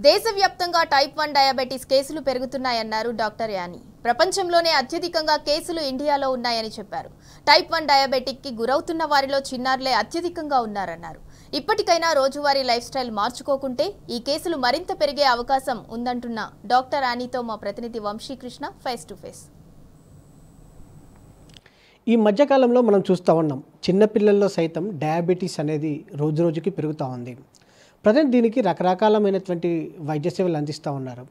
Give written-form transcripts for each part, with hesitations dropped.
దేశవ్యాప్తంగా type 1 diabetes కేసులు పెరుగుతున్నాయన్నారు doctor Annie. ప్రపంచంలోనే అత్యధికంగా కేసులు ఇండియాలో ఉన్నాయని చెప్పారు. టైప్ 1 డయాబెటిక్ కి గురవుతున్న వారిలో చిన్నారులే అత్యధికంగా ఉన్నారన్నారు. ఇప్పటికైనా రోజువారీ లైఫ్ స్టైల్ మార్చుకోకుంటే ఈ కేసులు మరింత పెరిగే అవకాశం ఉందంటున్న డాక్టర్ యానీతో మా ప్రతినిధి వంశీకృష్ణ ఫేస్ టు ఫేస్. ఈ మధ్యకాలంలో మనం చూస్తూ ఉన్నాం, చిన్నపిల్లల్లో సైతం డయాబెటీస్ అనేది రోజురోజుకి పెరుగుతూ ఉంది. ప్రజెంట్ దీనికి రకరకాలమైనటువంటి వైద్య సేవలు అందిస్తూ ఉన్నారు.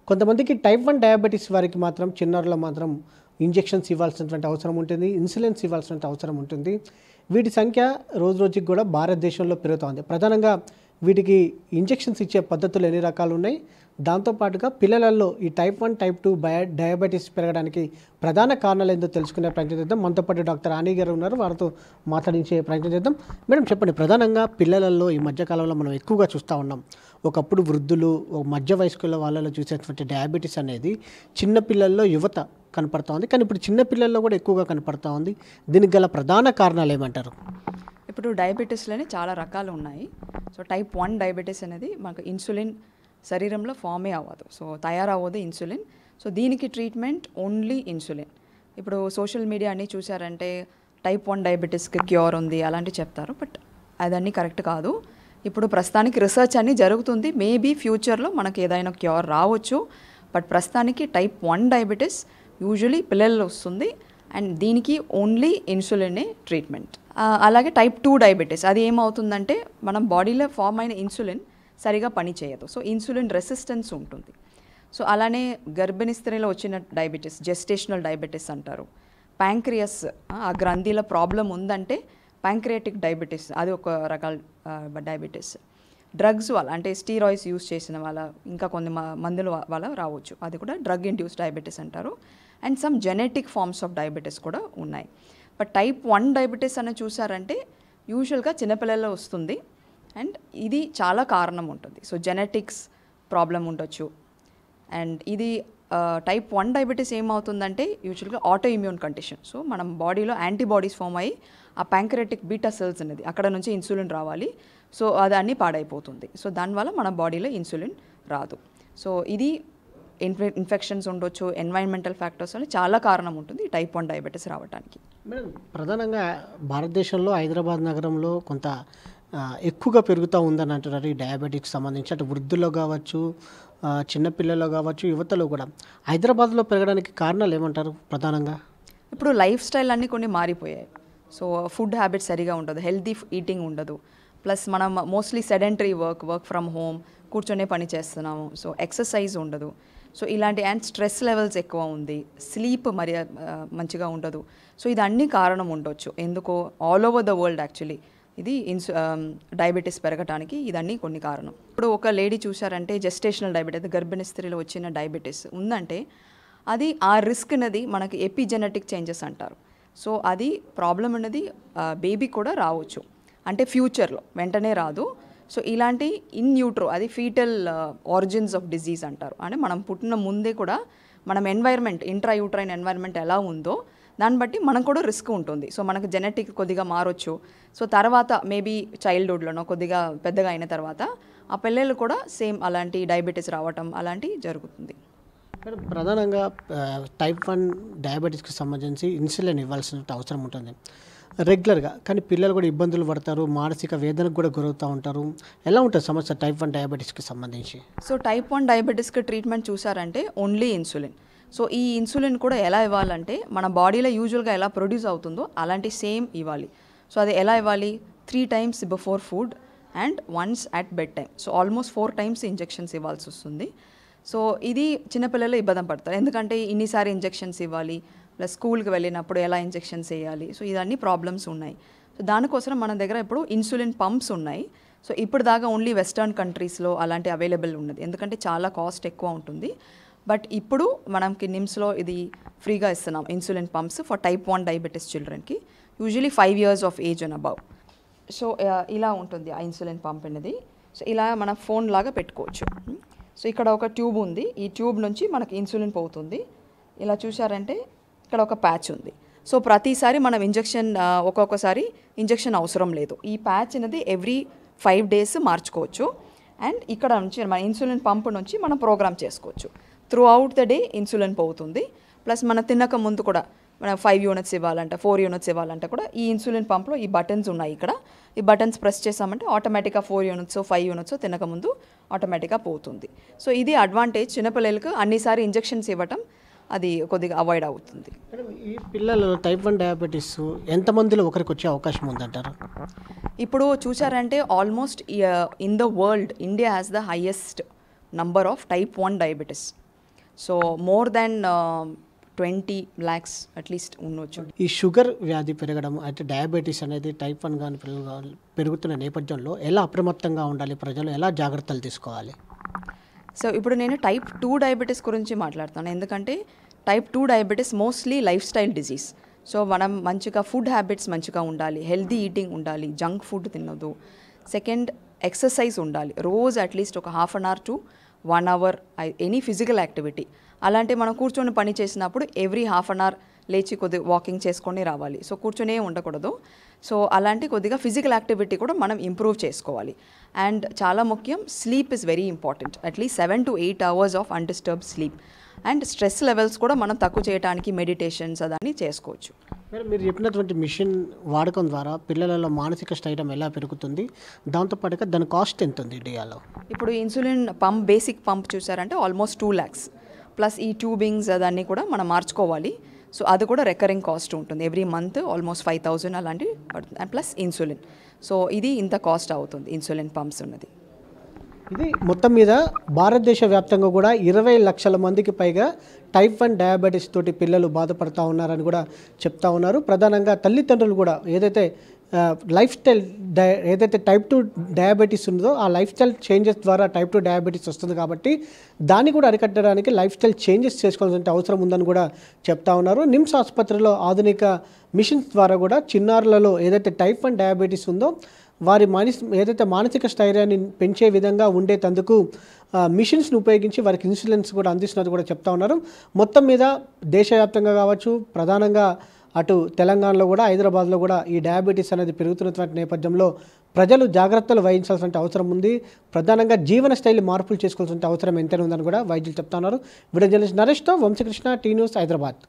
కొంతమందికి టైప్ 1 డయాబెటీస్ వారికి మాత్రం చిన్నారులో మాత్రం ఇంజెక్షన్స్ ఇవ్వాల్సినటువంటి అవసరం ఉంటుంది, ఇన్సులిన్స్ ఇవ్వాల్సినటువంటి అవసరం ఉంటుంది. వీటి సంఖ్య రోజురోజుకి కూడా భారతదేశంలో పెరుగుతోంది. ప్రధానంగా వీటికి ఇంజెక్షన్స్ ఇచ్చే పద్ధతులు ఎన్ని రకాలు ఉన్నాయి, దాంతోపాటుగా పిల్లలలో ఈ టైప్ 1 టైప్ 2 డయాబెటీస్ పెరగడానికి ప్రధాన కారణాలు ఏందో తెలుసుకునే ప్రయత్నం చేద్దాం. మనతో పాటు డాక్టర్ యానీ గారు ఉన్నారు, వారితో మాట్లాడించే ప్రయత్నం చేద్దాం. మేడం చెప్పండి, ప్రధానంగా పిల్లలలో ఈ మధ్యకాలంలో మనం ఎక్కువగా చూస్తూ ఉన్నాం. ఒకప్పుడు వృద్ధులు, మధ్య వయస్కుల వాళ్ళలో చూసేటువంటి డయాబెటీస్ అనేది చిన్నపిల్లల్లో యువత కనపడుతూ ఉంది, కానీ ఇప్పుడు చిన్నపిల్లల్లో కూడా ఎక్కువగా కనపడుతూ ఉంది. దీనికి గల ప్రధాన కారణాలు ఏమంటారు? ఇప్పుడు డయాబెటీస్లోనే చాలా రకాలు ఉన్నాయి. సో టైప్ 1 డయాబెటీస్ అనేది మనకు ఇన్సులిన్ శరీరంలో ఫామే అవ్వదు, సో తయారవ్వదు ఇన్సులిన్. సో దీనికి ట్రీట్మెంట్ ఓన్లీ ఇన్సులిన్. ఇప్పుడు సోషల్ మీడియా అన్నీ చూసారంటే టైప్ 1 డయాబెటీస్కి క్యూర్ ఉంది అలాంటివి చెప్తారు, బట్ అదన్నీ కరెక్ట్ కాదు. ఇప్పుడు ప్రస్తుతానికి రీసెర్చ్ అన్నీ జరుగుతుంది. మేబీ ఫ్యూచర్లో మనకి ఏదైనా క్యూర్ రావచ్చు, బట్ ప్రస్తుతానికి టైప్ 1 డయాబెటీస్ యూజువలీ పిల్లల్లో వస్తుంది అండ్ దీనికి ఓన్లీ ఇన్సులినే ట్రీట్మెంట్. అలాగే టైప్ 2 డయాబెటీస్ అది ఏమవుతుందంటే మనం బాడీలో ఫామ్ అయిన ఇన్సులిన్ సరిగా పనిచేయదు, సో ఇన్సులిన్ రెసిస్టెన్స్ ఉంటుంది. సో అలానే గర్భిణీ స్త్రీలో వచ్చిన డయాబెటీస్ జెస్టేషనల్ డయాబెటీస్ అంటారు. ప్యాంక్రియాస్ ఆ గ్రంథిలో ప్రాబ్లం ఉందంటే ప్యాంక్రియాటిక్ డయాబెటీస్, అది ఒక రకాల డయాబెటీస్. డ్రగ్స్ వల్ల అంటే స్టీరాయిడ్స్ యూస్ చేసిన వాళ్ళ, ఇంకా కొన్ని మందుల వల్ల రావచ్చు, అది కూడా డ్రగ్ ఇండ్యూస్ డయాబెటీస్ అంటారు. And some genetic forms of diabetes కూడా ఉన్నాయి. బట్ టైప్ 1 డయాబెటీస్ అని చూసారంటే యూజువల్గా చిన్నపిల్లల్లో వస్తుంది అండ్ ఇది చాలా కారణం ఉంటుంది. సో జెనెటిక్స్ ప్రాబ్లం ఉండొచ్చు. అండ్ ఇది టైప్ 1 డయాబెటీస్ ఏమవుతుందంటే యూజువల్గా ఆటో ఇమ్యూన్ కండిషన్. సో మనం బాడీలో యాంటీబాడీస్ ఫామ్ అయ్యి ఆ ప్యాంక్రియాటిక్ బీటా సెల్స్ అనేది అక్కడ నుంచి ఇన్సులిన్ రావాలి, సో అది అన్నీ పాడైపోతుంది. సో దానివల్ల మన బాడీలో ఇన్సులిన్ రాదు. సో ఇది ఇన్ఫెక్షన్స్ ఉండొచ్చు, ఎన్వైరన్మెంటల్ ఫ్యాక్టర్స్ అని చాలా కారణం ఉంటుంది టైప్ 1 డయాబెటీస్ రావడానికి. మేడం ప్రధానంగా భారతదేశంలో హైదరాబాద్ నగరంలో కొంత ఎక్కువగా పెరుగుతూ ఉందని అంటున్నారు ఈ డయాబెటిక్స్ సంబంధించి. అటు వృద్ధుల్లో కావచ్చు, చిన్నపిల్లల్లో కావచ్చు, యువతలో కూడా. హైదరాబాద్లో పెరగడానికి కారణాలు ఏమంటారు ప్రధానంగా? ఇప్పుడు లైఫ్ స్టైల్ అన్నీ కొన్ని మారిపోయాయి. సో ఫుడ్ హ్యాబిట్స్ సరిగా ఉండదు, హెల్తీ ఈటింగ్ ఉండదు. ప్లస్ మనం mostly sedentary work from home, కూర్చొనే పని చేస్తున్నాము. సో ఎక్సర్సైజ్ ఉండదు. సో ఇలాంటి అండ్ స్ట్రెస్ లెవెల్స్ ఎక్కువ ఉంది, స్లీప్ మరి మంచిగా ఉండదు. సో ఇది అన్ని కారణం ఉండొచ్చు. ఎందుకో all over the world actually ఇది డయాబెటీస్ పెరగడానికి ఇదన్నీ కొన్ని కారణం. ఇప్పుడు ఒక లేడీ చూసారంటే జెస్టేషనల్ డయాబెటీస్, గర్భిణీ స్త్రీలో వచ్చిన డయాబెటీస్ ఉందంటే అది ఆ రిస్క్ అనేది మనకి ఎపిజెనెటిక్ చేంజెస్ అంటారు. సో అది ప్రాబ్లం అనేది బేబీ కూడా రావచ్చు, అంటే ఫ్యూచర్లో వెంటనే రాదు. సో ఇలాంటి ఇన్ న్యూట్రో అది ఫీటల్ ఆరిజిన్స్ ఆఫ్ డిజీజ్ అంటారు. అంటే మనం పుట్టిన ముందే కూడా మనం ఎన్వైర్న్మెంట్, ఇంట్రా యూట్రైన్ ఎన్వైర్న్మెంట్ ఎలా ఉందో దాన్ని బట్టి మనకు కూడా రిస్క్ ఉంటుంది. సో మనకు జెనెటిక్ కొద్దిగా మారొచ్చు. సో తర్వాత మేబీ చైల్డ్హుడ్లోనో కొద్దిగా పెద్దగా అయిన తర్వాత ఆ పిల్లలు కూడా సేమ్ అలాంటి డయాబెటీస్ రావటం అలాంటివి జరుగుతుంది. ప్రధానంగా టైప్ 1 డయాబెటీస్కి సంబంధించి ఇన్సులిన్ ఇవ్వాల్సిన అవసరం ఉంటుంది రెగ్యులర్గా, కానీ పిల్లలు కూడా ఇబ్బందులు పడతారు, మానసిక వేదనకు కూడా గురవుతూ ఉంటారు. ఎలా ఉంటుంది సమస్య టైప్ 1 డయాబెటీస్కి సంబంధించి? సో టైప్ 1 డయాబెటీస్కి ట్రీట్మెంట్ చూసారంటే ఓన్లీ ఇన్సులిన్. సో ఈ ఇన్సులిన్ కూడా ఎలా ఇవ్వాలంటే మన బాడీలో యూజువల్గా ఎలా ప్రొడ్యూస్ అవుతుందో అలాంటి సేమ్ ఇవ్వాలి. సో అది ఎలా ఇవ్వాలి? 3 times before food and once at bed time. So almost 4 times injections ఇవ్వాల్సి వస్తుంది. సో ఇది చిన్నపిల్లలు ఇబ్బంది పడతారు, ఎందుకంటే ఇన్నిసారి ఇంజెక్షన్స్ ఇవ్వాలి, ప్లస్ స్కూల్కి వెళ్ళినప్పుడు ఎలా ఇంజెక్షన్స్ వేయాలి. సో ఇదన్నీ ప్రాబ్లమ్స్ ఉన్నాయి. సో దానికోసం మన దగ్గర ఇప్పుడు ఇన్సులిన్ పంప్స్ ఉన్నాయి. సో ఇప్పుడు దాకా ఓన్లీ వెస్టర్న్ కంట్రీస్లో అలాంటి అవైలబుల్ ఉన్నది, ఎందుకంటే చాలా కాస్ట్ ఎక్కువ ఉంటుంది. బట్ ఇప్పుడు మనకి నిమ్స్లో ఇది ఫ్రీగా ఇస్తున్నాం insulin pumps for type 1 diabetes చిల్డ్రన్కి, usually 5 years of age and above. So ఇలా ఉంటుంది ఆ ఇన్సులిన్ పంప్ అనేది. సో ఇలా మన ఫోన్ లాగా పెట్టుకోవచ్చు. సో ఇక్కడ ఒక ట్యూబ్ ఉంది, ఈ ట్యూబ్ నుంచి మనకి ఇన్సులిన్ పోతుంది. ఇలా చూసారంటే ఇక్కడ ఒక ప్యాచ్ ఉంది. సో ప్రతిసారి మనం ఇంజెక్షన్ ఒక్కొక్కసారి ఇంజెక్షన్ అవసరం లేదు. ఈ ప్యాచ్ అనేది ఎవ్రీ 5 days మార్చుకోవచ్చు. అండ్ ఇక్కడ నుంచి మన ఇన్సులిన్ పంప్ నుంచి మనం ప్రోగ్రామ్ చేసుకోవచ్చు. Through out the day insulin పోతుంది. ప్లస్ మన తినక ముందు కూడా మనం 5 యూనిట్స్ ఇవ్వాలంటే 4 యూనిట్స్ ఇవ్వాలంటే కూడా ఈ ఇన్సులిన్ పంప్లో ఈ బటన్స్ ఉన్నాయి. ఇక్కడ ఈ బటన్స్ ప్రెస్ చేసామంటే ఆటోమేటిక్గా 4 యూనిట్స్ 5 యూనిట్స్ తినక ముందు ఆటోమేటిక్గా పోతుంది. సో ఇది అడ్వాంటేజ్. చిన్నపిల్లలకు అన్నిసారి ఇంజెక్షన్స్ ఇవ్వటం అది కొద్దిగా అవాయిడ్ అవుతుంది. ఈ పిల్లలు టైప్ 1 డయాబెటీస్ ఎంతమందిలో ఒకరికి వచ్చే అవకాశం ఉందంటారు? ఇప్పుడు చూసారంటే almost in the world India has the highest number of type 1 diabetes. So more than 20 lakhs at least ఉండొచ్చు. ఈ షుగర్ వ్యాధి పెరగడం అయితే డయాబెటీస్ అనేది టైప్ 1 కానీ పెరుగుతున్న నేపథ్యంలో ఎలా అప్రమత్తంగా ఉండాలి, ప్రజలు ఎలా జాగ్రత్తలు తీసుకోవాలి? సో ఇప్పుడు నేను టైప్ 2 డయాబెటీస్ గురించి మాట్లాడుతాను. ఎందుకంటే type 2 diabetes mostly life style disease. So మనం మంచిగా ఫుడ్ హ్యాబిట్స్ మంచిగా ఉండాలి, హెల్దీ ఈటింగ్ ఉండాలి, జంక్ ఫుడ్ తినొద్దు. సెకండ్ ఎక్సర్సైజ్ ఉండాలి, రోజు అట్లీస్ట్ ఒక 1/2 hour to 1 hour any physical activity. అలాంటి మనం కూర్చొని పని చేసినప్పుడు ఎవ్రీ 1/2 hour లేచి కొద్దిగా వాకింగ్ చేసుకొని రావాలి. సో కూర్చొనే ఉండకూడదు. సో అలాంటి కొద్దిగా ఫిజికల్ యాక్టివిటీ కూడా మనం ఇంప్రూవ్ చేసుకోవాలి. అండ్ చాలా ముఖ్యం, sleep is very important. At least 7 to 8 hours of undisturbed sleep. And stress levels కూడా మనం తక్కువ చేయడానికి మెడిటేషన్స్ అదని చేసుకోవచ్చు. మీరు చెప్పినటువంటి మిషన్ వాడకం ద్వారా పిల్లలలో మానసిక స్థైర్యం ఎలా పెరుగుతుంది, దాంతోపాటుగా దాని కాస్ట్ ఎంత ఉంది ఇండియాలో? ఇప్పుడు ఇన్సులిన్ పంప్ బేసిక్ పంప్ చూసారంటే ఆల్మోస్ట్ 2 lakhs. ప్లస్ ఈ ట్యూబింగ్స్ అదన్నీ కూడా మనం మార్చుకోవాలి. సో అది కూడా రికరింగ్ కాస్ట్ ఉంటుంది. ఎవ్రీ మంత్ ఆల్మోస్ట్ 5,000 అలాంటివి పడుతుంది. And plus insulin. సో ఇది ఇంత కాస్ట్ అవుతుంది ఇన్సులిన్ పంప్స్ ఉన్నది. ఇది మొత్తం మీద భారతదేశ వ్యాప్తంగా కూడా 20 లక్షల మందికి పైగా టైప్ 1 డయాబెటీస్ తోటి పిల్లలు బాధపడుతూ ఉన్నారని కూడా చెప్తా ఉన్నారు. ప్రధానంగా తల్లిదండ్రులు కూడా ఏదైతే లైఫ్ స్టైల్ ఏదైతే టైప్ 2 డయాబెటీస్ ఉందో ఆ లైఫ్ స్టైల్ చేంజెస్ ద్వారా టైప్ 2 డయాబెటీస్ వస్తుంది కాబట్టి దాన్ని కూడా అరికట్టడానికి లైఫ్ స్టైల్ చేంజెస్ చేసుకోవాల్సిన అవసరం ఉందని కూడా చెప్తా ఉన్నారు. నిమ్స్ ఆసుపత్రిలో ఆధునిక మిషన్స్ ద్వారా కూడా చిన్నారులలో ఏదైతే టైప్ 1 డయాబెటీస్ ఉందో వారి ఏదైతే మానసిక స్థైర్యాన్ని పెంచే విధంగా ఉండేటందుకు మిషన్స్ని ఉపయోగించి వారికి ఇన్సులిన్స్ కూడా అందిస్తున్నది కూడా చెప్తా ఉన్నారు. మొత్తం మీద దేశవ్యాప్తంగా కావచ్చు, ప్రధానంగా అటు తెలంగాణలో కూడా హైదరాబాద్లో కూడా ఈ డయాబెటీస్ అనేది పెరుగుతున్నటువంటి నేపథ్యంలో ప్రజలు జాగ్రత్తలు వహించాల్సిన అవసరం ఉంది. ప్రధానంగా జీవన శైలి మార్పులు చేసుకోవాల్సిన అవసరం ఎంతైనా ఉందని కూడా వైద్యులు చెప్తా ఉన్నారు. వీడియో జర్నలిస్ట్ నరేష్తో వంశకృష్ణ, టీ న్యూస్, హైదరాబాద్.